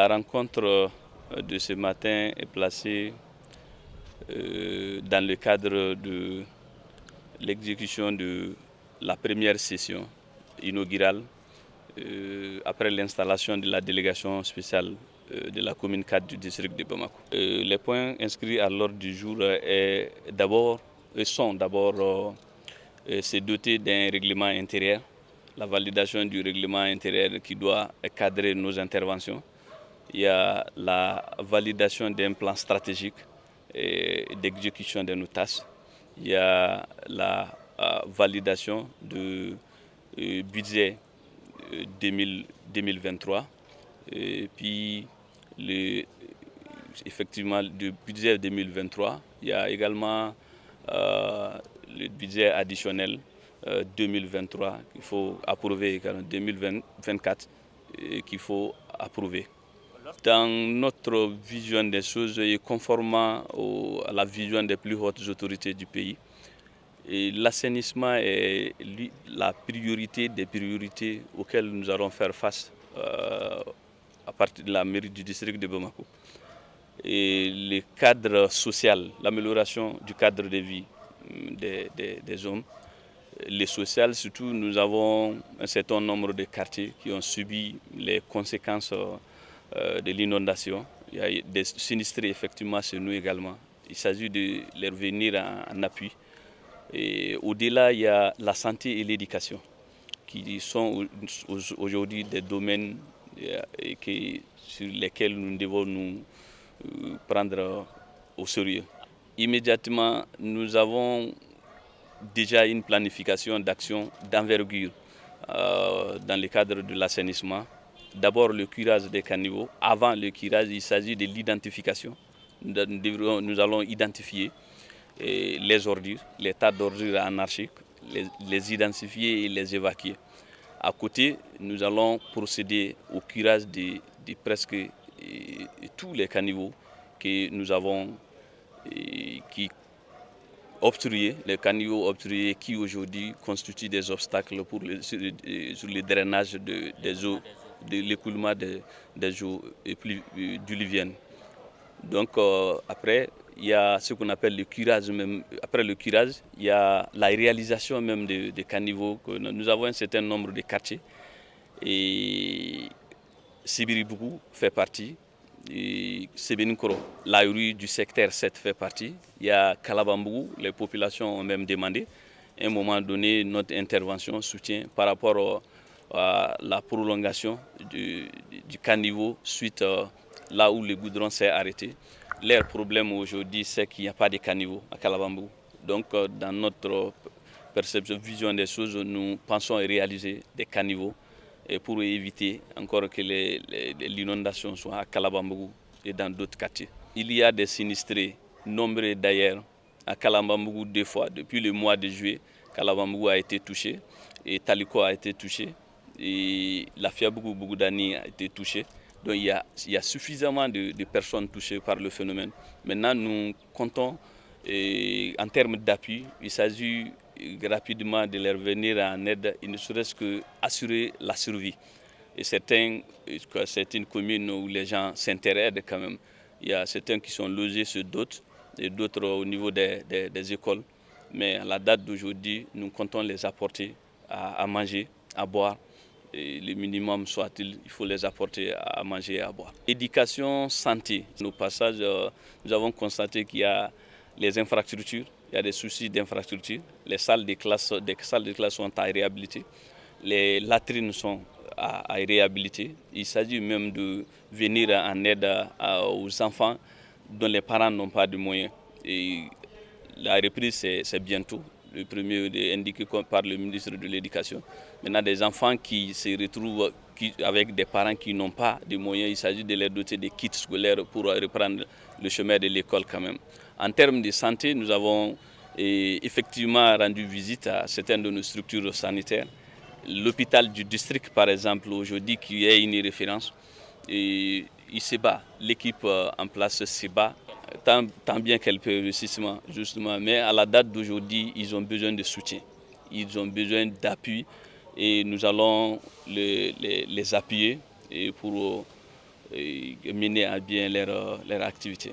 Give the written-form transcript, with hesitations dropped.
La rencontre de ce matin est placée dans le cadre de l'exécution de la première session inaugurale après l'installation de la délégation spéciale de la commune 4 du district de Bamako. Les points inscrits à l'ordre du jour sont d'abord se doter d'un règlement intérieur, la validation du règlement intérieur qui doit cadrer nos interventions. Il y a la validation d'un plan stratégique d'exécution de nos tâches. Il y a la validation du budget 2023. Et puis, effectivement, du budget 2023, il y a également le budget additionnel 2023 qu'il faut approuver, 2024 qu'il faut approuver. Dans notre vision des choses et conformément à la vision des plus hautes autorités du pays, l'assainissement est la priorité des priorités auxquelles nous allons faire face à partir de la mairie du district de Bamako. Et le cadre social, l'amélioration du cadre de vie des hommes, les sociales surtout, nous avons un certain nombre de quartiers qui ont subi les conséquences de l'inondation. Il y a des sinistrés effectivement chez nous également. Il s'agit de leur venir en appui. Et au-delà, il y a la santé et l'éducation qui sont aujourd'hui des domaines sur lesquels nous devons nous prendre au sérieux. Immédiatement, nous avons déjà une planification d'action d'envergure dans le cadre de l'assainissement. D'abord le curage des caniveaux. Avant le curage, il s'agit de l'identification. Nous allons identifier les ordures, les tas d'ordures anarchiques, les identifier et les évacuer. À côté, nous allons procéder au curage de presque tous les caniveaux que nous avons qui obstrués, les caniveaux obstrués qui aujourd'hui constituent des obstacles sur le drainage des eaux, de l'écoulement des eaux diluviennes. Donc après, il y a ce qu'on appelle le curage même. Après le curage, il y a la réalisation même des caniveaux. Nous avons un certain nombre de quartiers et Sibiribougou fait partie. Sebeninkoro, la rue du secteur 7 fait partie. Il y a Kalabambougou, les populations ont même demandé à un moment donné notre intervention, soutien par rapport à la prolongation du caniveau suite là où le goudron s'est arrêté. Leur problème aujourd'hui, c'est qu'il n'y a pas de caniveau à Kalabambougou. Donc dans notre perception, vision des choses, nous pensons réaliser des caniveaux et pour éviter encore que l'inondation soit à Kalabambougou et dans d'autres quartiers. Il y a des sinistrés, nombreux d'ailleurs, à Kalabambougou 2 fois. Depuis le mois de juillet, Kalabambougou a été touché et Taliko a été touché et la Fiabougou-Bougoudani a été touchée. Donc il y a suffisamment de personnes touchées par le phénomène. Maintenant, nous comptons en termes d'appui, il s'agit rapidement de leur venir en aide, il ne serait-ce qu'assurer la survie. Et c'est une commune où les gens s'intéressent quand même. Il y a certains qui sont logés sur d'autres et d'autres au niveau des écoles. Mais à la date d'aujourd'hui, nous comptons les apporter à manger, à boire. Et le minimum soit-il, il faut les apporter à manger et à boire. Éducation, santé. Au passage, nous avons constaté qu'il y a les infrastructures, il y a des soucis d'infrastructures. Les salles de classe sont à réhabiliter. Les latrines sont à réhabiliter. Il s'agit même de venir en aide aux enfants dont les parents n'ont pas de moyens. Et la reprise, c'est bientôt. Le premier est indiqué par le ministre de l'Éducation. Maintenant, des enfants qui se retrouvent avec des parents qui n'ont pas de moyens, il s'agit de les doter de kits scolaires pour reprendre le chemin de l'école quand même. En termes de santé, nous avons effectivement rendu visite à certaines de nos structures sanitaires. L'hôpital du district, par exemple, aujourd'hui, qui est une référence, il se bat. L'équipe en place se bat, tant bien qu'elle peut réussissement, justement. Mais à la date d'aujourd'hui, ils ont besoin de soutien. Ils ont besoin d'appui et nous allons les appuyer pour mener à bien leur activité.